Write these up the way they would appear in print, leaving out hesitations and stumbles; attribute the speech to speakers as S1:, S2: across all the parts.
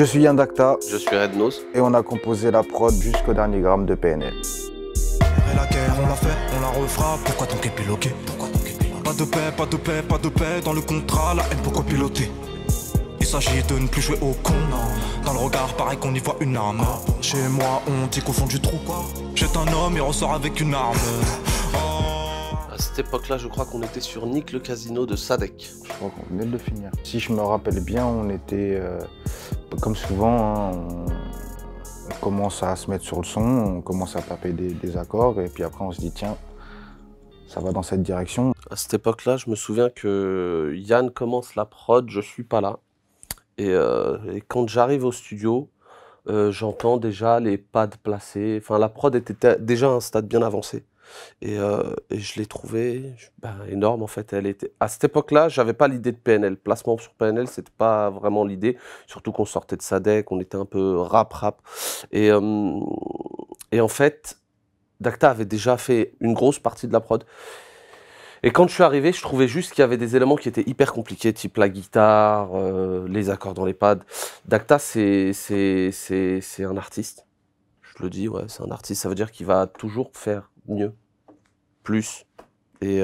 S1: Je suis Yann Dacta.
S2: Je suis Rednose.
S1: Et on a composé la prod jusqu'au dernier gramme de PNL.
S3: Et la guerre, on l'a fait, on la refera. Pourquoi tant qu'est piloqué? Pas de paix, pas de paix, pas de paix. Dans le contrat, la haine, pourquoi piloter? Il s'agit de ne plus jouer au con. Dans le regard, pareil qu'on y voit une arme. Chez moi, on dit qu'au fond du trou, jette un homme et ressort avec une arme.
S2: À cette époque-là, je crois qu'on était sur Nick le casino de Sadek.
S1: Je crois qu'on venait de le finir. Si je me rappelle bien, on était, comme souvent, hein, on commence à se mettre sur le son, on commence à taper des accords, et puis après on se dit tiens, ça va dans cette direction.
S2: À cette époque-là, je me souviens que Yann commence la prod, je suis pas là. Et quand j'arrive au studio, j'entends déjà les pads placés. Enfin, la prod était déjà à un stade bien avancé. Et je l'ai trouvée énorme en fait. Elle était... À cette époque-là, j'avais pas l'idée de PNL. Placement sur PNL, c'était pas vraiment l'idée. Surtout qu'on sortait de Sadek, on était un peu rap. Et en fait, Dacta avait déjà fait une grosse partie de la prod. Et quand je suis arrivé, je trouvais juste qu'il y avait des éléments qui étaient hyper compliqués, type la guitare, les accords dans les pads. Dacta, c'est un artiste. Je le dis, ouais, c'est un artiste. Ça veut dire qu'il va toujours faire mieux, plus. Et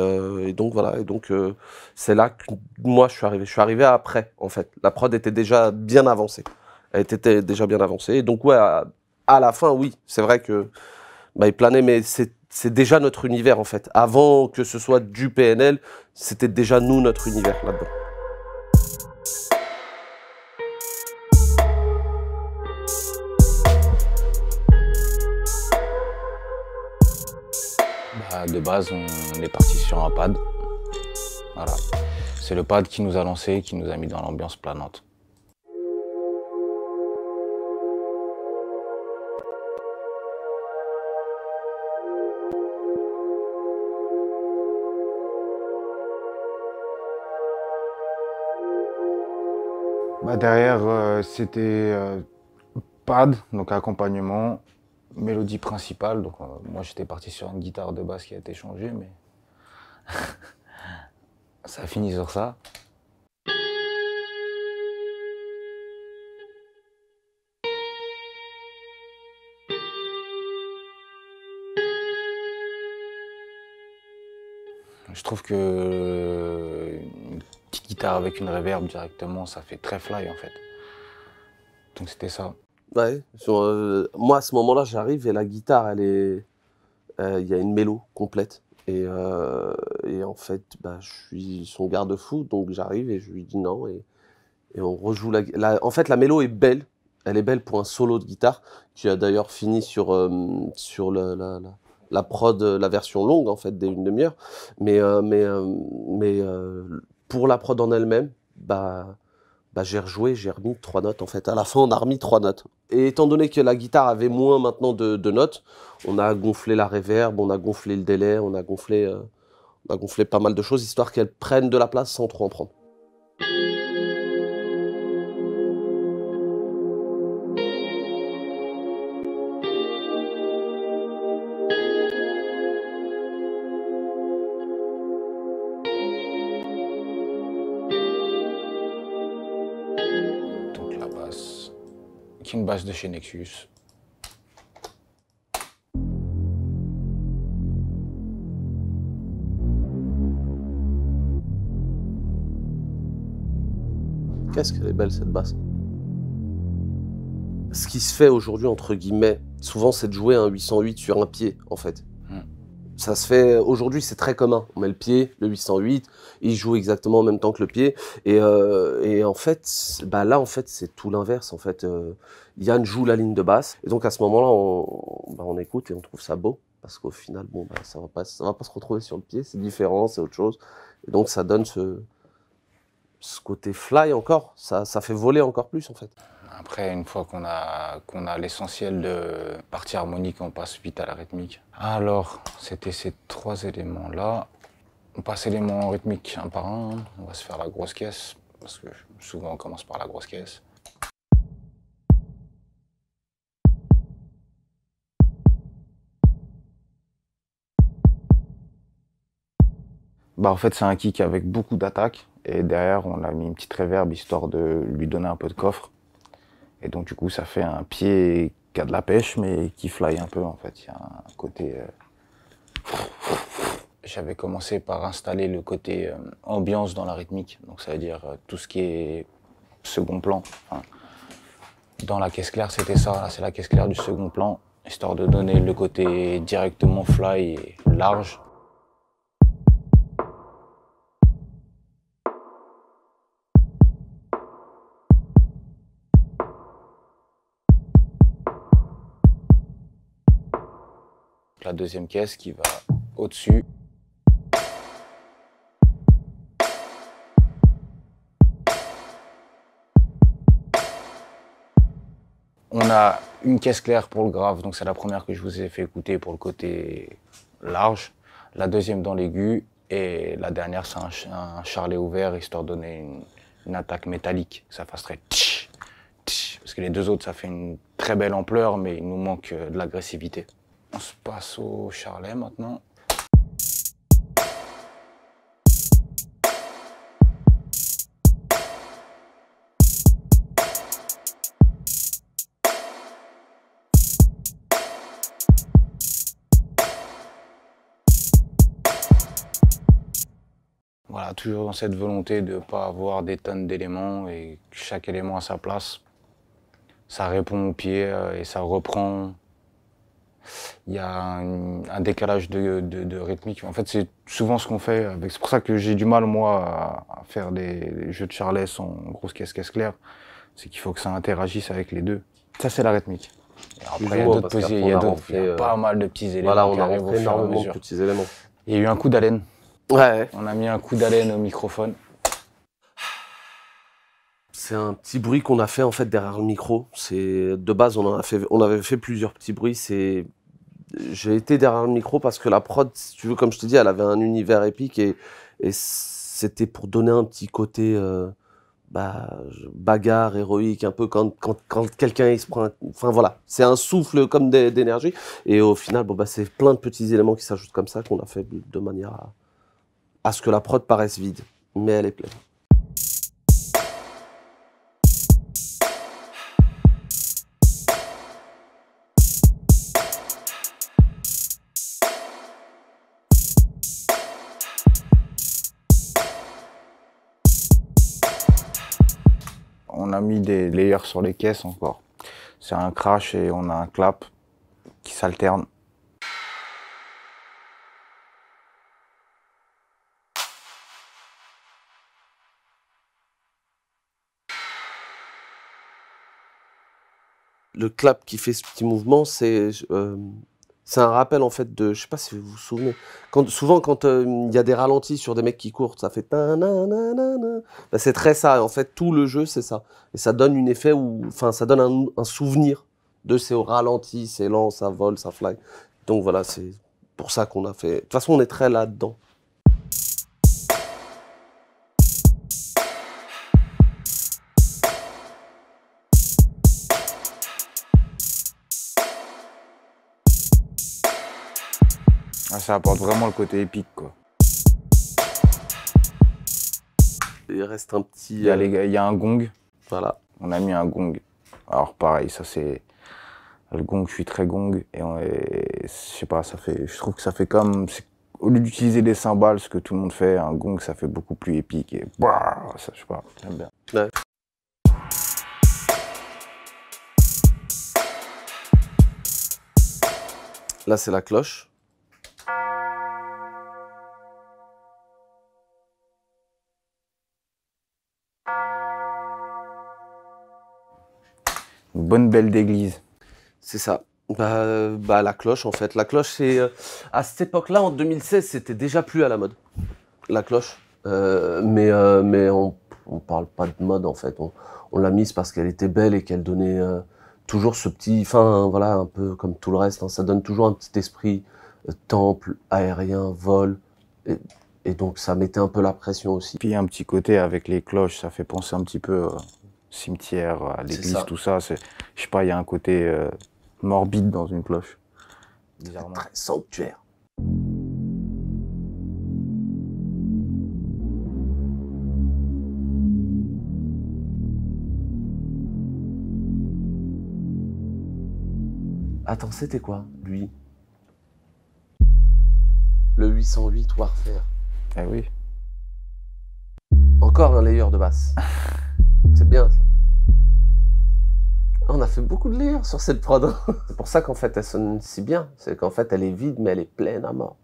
S2: donc voilà. Et donc c'est là que moi je suis arrivé. Je suis arrivé après, en fait. La prod était déjà bien avancée. Elle était déjà bien avancée. Et donc ouais, à la fin, oui, c'est vrai que il planait, mais c'est déjà notre univers en fait. Avant que ce soit du PNL, c'était déjà nous, notre univers là-dedans.
S1: De base, on est parti sur un pad. Voilà. C'est le pad qui nous a lancé, qui nous a mis dans l'ambiance planante. Derrière, c'était pad, donc accompagnement, mélodie principale. Donc moi j'étais parti sur une guitare de basse qui a été changée, mais ça a fini sur ça. Je trouve que une petite guitare avec une reverb directement, ça fait très fly en fait. Donc c'était ça.
S2: Ouais, moi à ce moment-là, j'arrive et la guitare, elle est, il y a une mélo complète. Et en fait, je suis son garde-fou, donc j'arrive et je lui dis non. Et on rejoue en fait, la mélo est belle. Elle est belle pour un solo de guitare, qui a d'ailleurs fini sur la prod, la version longue, en fait, d'une demi-heure. Mais pour la prod en elle-même, j'ai rejoué, j'ai remis 3 notes, en fait. À la fin, on a remis 3 notes. Et étant donné que la guitare avait moins maintenant de notes, on a gonflé la reverb, on a gonflé le délai, on a gonflé pas mal de choses, histoire qu'elle prenne de la place sans trop en prendre.
S1: Qui est une basse de chez Nexus.
S2: Qu'est-ce qu'elle est belle cette basse. Ce qui se fait aujourd'hui, entre guillemets, souvent c'est de jouer un 808 sur un pied, en fait. Ça se fait, aujourd'hui c'est très commun. On met le pied, le 808, il joue exactement en même temps que le pied. Et en fait, là en fait c'est tout l'inverse. En fait, Yann joue la ligne de basse. Et donc à ce moment-là, on écoute et on trouve ça beau. Parce qu'au final, ça va pas se retrouver sur le pied, c'est différent, c'est autre chose. Et donc ça donne ce côté fly encore, ça fait voler encore plus en fait.
S1: Après, une fois qu'on a l'essentiel de partie harmonique, on passe vite à la rythmique. Alors, c'était ces 3 éléments-là. On passe éléments rythmiques un par un. On va se faire la grosse caisse, parce que souvent on commence par la grosse caisse. En fait, c'est un kick avec beaucoup d'attaques. Et derrière, on a mis une petite reverb histoire de lui donner un peu de coffre. Et donc du coup ça fait un pied qui a de la pêche mais qui fly un peu en fait. Il y a un côté... J'avais commencé par installer le côté ambiance dans la rythmique. Donc ça veut dire tout ce qui est second plan. Enfin, dans la caisse claire c'était ça, là c'est la caisse claire du second plan. Histoire de donner le côté directement fly et large. La deuxième caisse qui va au-dessus. On a une caisse claire pour le grave, donc c'est la première que je vous ai fait écouter pour le côté large. La deuxième dans l'aigu et la dernière c'est un charlet ouvert histoire de donner une attaque métallique, que ça fasse très tch, tch, parce que les deux autres ça fait une très belle ampleur mais il nous manque de l'agressivité. On se passe au charlet maintenant. Voilà, toujours dans cette volonté de ne pas avoir des tonnes d'éléments et que chaque élément à sa place. Ça répond au pied et ça reprend. Il y a un décalage de rythmique. En fait, c'est souvent ce qu'on fait. C'est pour ça que j'ai du mal, moi, à faire des jeux de charlet sans grosse caisse claire. C'est qu'il faut que ça interagisse avec les deux. Ça, c'est la rythmique. Et après, il y a d'autres petits, il y a pas mal de petits éléments.
S2: Voilà, on a rentré énormément de petits éléments.
S1: Il y a eu un coup d'haleine.
S2: Ouais.
S1: On a mis un coup d'haleine au microphone.
S2: C'est un petit bruit qu'on a fait en fait derrière le micro. C'est de base on avait fait plusieurs petits bruits. J'ai été derrière le micro parce que la prod, si tu veux, comme je te dis, elle avait un univers épique et c'était pour donner un petit côté bagarre héroïque, un peu quand quelqu'un il se prend. Enfin voilà, c'est un souffle comme d'énergie. Et au final, c'est plein de petits éléments qui s'ajoutent comme ça qu'on a fait de manière à ce que la prod paraisse vide, mais elle est pleine.
S1: On a mis des layers sur les caisses encore. C'est un crash et on a un clap qui s'alterne.
S2: Le clap qui fait ce petit mouvement, c'est un rappel en fait de, je sais pas si vous vous souvenez, souvent quand il y a des ralentis sur des mecs qui courent, ça fait c'est très ça. En fait, tout le jeu c'est ça, et ça donne un effet ça donne un souvenir de c'est au ralenti, c'est lent, ça vole, ça fly. Donc voilà, c'est pour ça qu'on a fait. De toute façon, on est très là-dedans.
S1: Ça apporte vraiment le côté épique, quoi.
S2: Il reste un petit...
S1: Il y a un gong.
S2: Voilà.
S1: On a mis un gong. Alors pareil, ça c'est... Le gong, je suis très gong. Et je sais pas, je trouve que ça fait comme... Au lieu d'utiliser des cymbales, ce que tout le monde fait, un gong, ça fait beaucoup plus épique. Et ça, je sais pas, j'aime bien.
S2: Ouais. Là, c'est la cloche.
S1: Une bonne belle d'église.
S2: C'est ça. La cloche, en fait. La cloche, c'est... à cette époque-là, en 2016, c'était déjà plus à la mode, la cloche. Mais on parle pas de mode, en fait. On l'a mise parce qu'elle était belle et qu'elle donnait toujours ce petit... Enfin, voilà, un peu comme tout le reste. Hein, ça donne toujours un petit esprit temple, aérien, vol. Et donc, ça mettait un peu la pression aussi.
S1: Puis il y a un petit côté avec les cloches, ça fait penser un petit peu cimetière, à l'église, tout ça. Je sais pas, il y a un côté morbide dans une cloche.
S2: Bizarrement. Très sanctuaire. Attends, c'était quoi, lui? Le 808 Warfare.
S1: Eh oui.
S2: Encore un layer de basse. C'est bien ça. On a fait beaucoup de layers sur cette prod. C'est pour ça qu'en fait elle sonne si bien. C'est qu'en fait elle est vide mais elle est pleine à mort.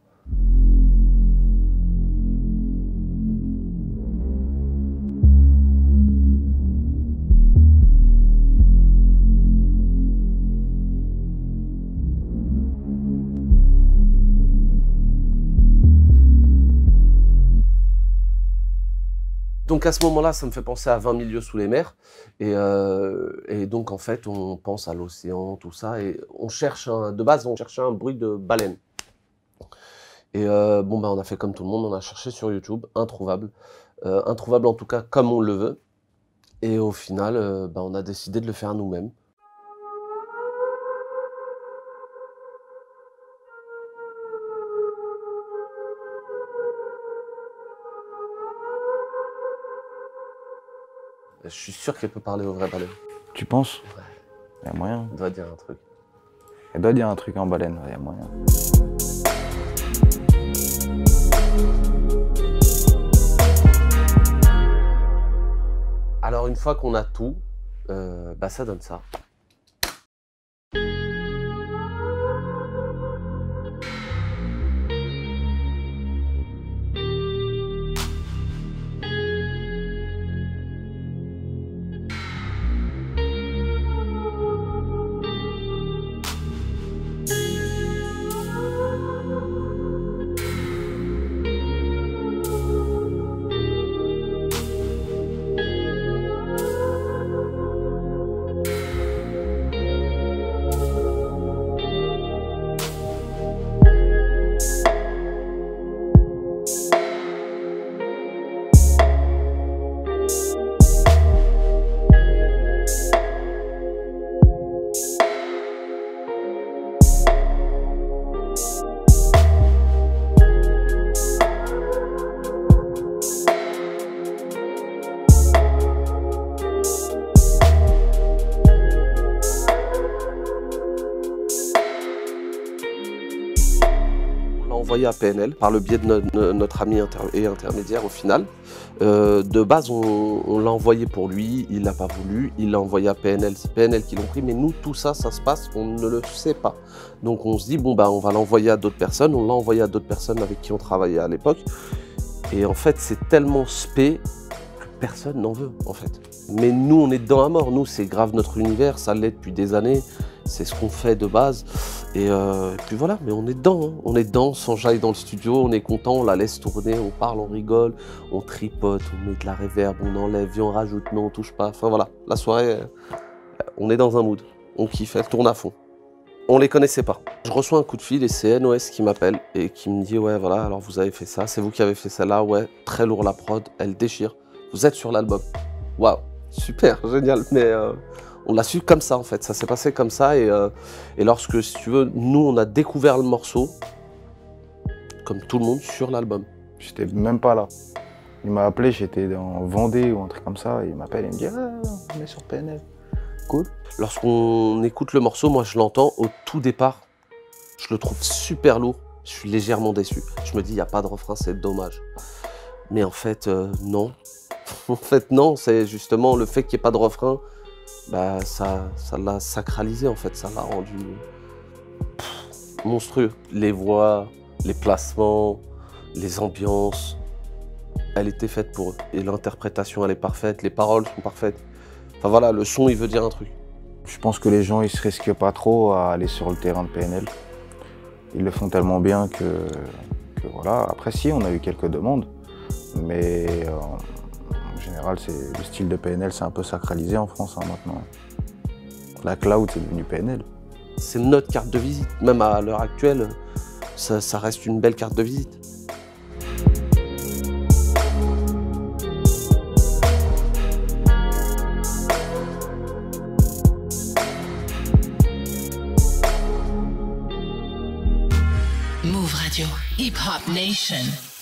S2: Donc à ce moment-là, ça me fait penser à 20 milieux sous les mers. Et donc en fait, on pense à l'océan, tout ça. Et on cherche de base, on cherchait un bruit de baleine. Et bon, bah, on a fait comme tout le monde, on a cherché sur YouTube, introuvable. Introuvable en tout cas comme on le veut. Et au final, bah, on a décidé de le faire nous-mêmes. Je suis sûr qu'elle peut parler aux vraies baleines.
S1: Tu penses?
S2: Ouais.
S1: Il y a moyen.
S2: Elle doit dire un truc.
S1: Elle doit dire un truc en baleine, il y a moyen.
S2: Alors une fois qu'on a tout, bah, ça donne ça. Envoyé à PNL par le biais de notre ami et intermédiaire au final. De base, on l'a envoyé pour lui, il l'a pas voulu, il l'a envoyé à PNL, c'est PNL qui l'ont pris, mais nous, tout ça, ça se passe, on ne le sait pas. Donc on se dit, bon, bah, on va l'envoyer à d'autres personnes, on l'a envoyé à d'autres personnes avec qui on travaillait à l'époque. Et en fait, c'est tellement spé que personne n'en veut, en fait. Mais nous, on est dedans à mort, nous, c'est grave notre univers, ça l'est depuis des années. C'est ce qu'on fait de base. Et puis voilà, mais on est dedans. Hein. On est dedans, sans j'aille dans le studio, on est content, on la laisse tourner, on parle, on rigole, on tripote, on met de la reverb, on enlève, viens, on rajoute, non, on touche pas. Enfin voilà, la soirée, on est dans un mood. On kiffe, elle tourne à fond. On les connaissait pas. Je reçois un coup de fil et c'est NOS qui m'appelle et qui me dit, ouais, voilà, alors vous avez fait ça, c'est vous qui avez fait celle-là, ouais, très lourd la prod, elle déchire. Vous êtes sur l'album. Waouh, super, génial, mais... on l'a su comme ça en fait, ça s'est passé comme ça et lorsque, si tu veux, nous on a découvert le morceau, comme tout le monde, sur l'album.
S1: J'étais même pas là. Il m'a appelé, j'étais dans Vendée ou un truc comme ça, et il m'appelle et il me dit « Ah, on est sur PNL. » Cool.
S2: Lorsqu'on écoute le morceau, moi je l'entends au tout départ, je le trouve super lourd, je suis légèrement déçu. Je me dis, il n'y a pas de refrain, c'est dommage. Mais en fait, non. En fait, non, c'est justement le fait qu'il n'y ait pas de refrain, bah, ça l'a sacralisé en fait, ça l'a rendu monstrueux. Les voix, les placements, les ambiances, elle était faite pour eux. Et l'interprétation, elle est parfaite, les paroles sont parfaites. Enfin voilà, le son, il veut dire un truc.
S1: Je pense que les gens, ils se risquent pas trop à aller sur le terrain de PNL. Ils le font tellement bien que voilà. Après, si, on a eu quelques demandes, mais en général, le style de PNL, c'est un peu sacralisé en France hein, maintenant. La cloud, c'est devenu PNL.
S2: C'est notre carte de visite. Même à l'heure actuelle, ça reste une belle carte de visite.
S4: Move Radio, Hip Hop Nation.